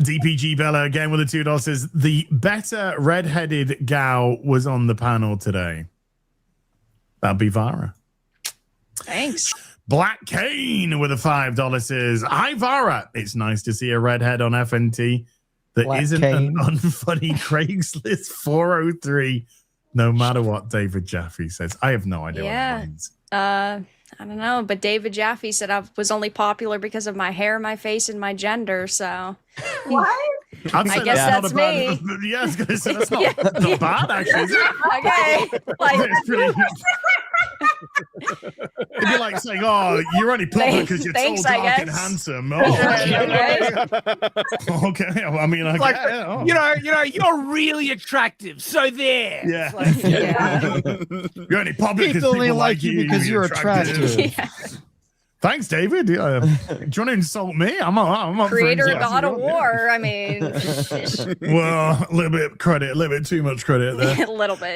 DPG Bella again with the $2 says the better red-headed gal was on the panel today. That'd be Vara. Thanks. Black Kane with a $5 says, hi, Vara. It's nice to see a redhead on FNT that Black isn't Kane. an unfunny Craigslist 403, no matter what David Jaffe says. I have no idea what that means. I don't know, but David Jaffe said I was only popular because of my hair, my face, and my gender, so... What? I guess that's me. Yeah, I was going to say, that's not bad, actually. Is it? Okay. It's pretty... It'd be like saying, "Oh, you're only popular because you're tall, dark, and handsome." Oh, okay. I mean, I like, get it. Oh. you're really attractive. So there. Yeah. Like, You're only popular because People only people like you because you're attractive. Yeah. Thanks, David. Do you want to insult me? I'm up for Creator of insults. God of War. I mean, Well, a little bit too much credit there. a little bit.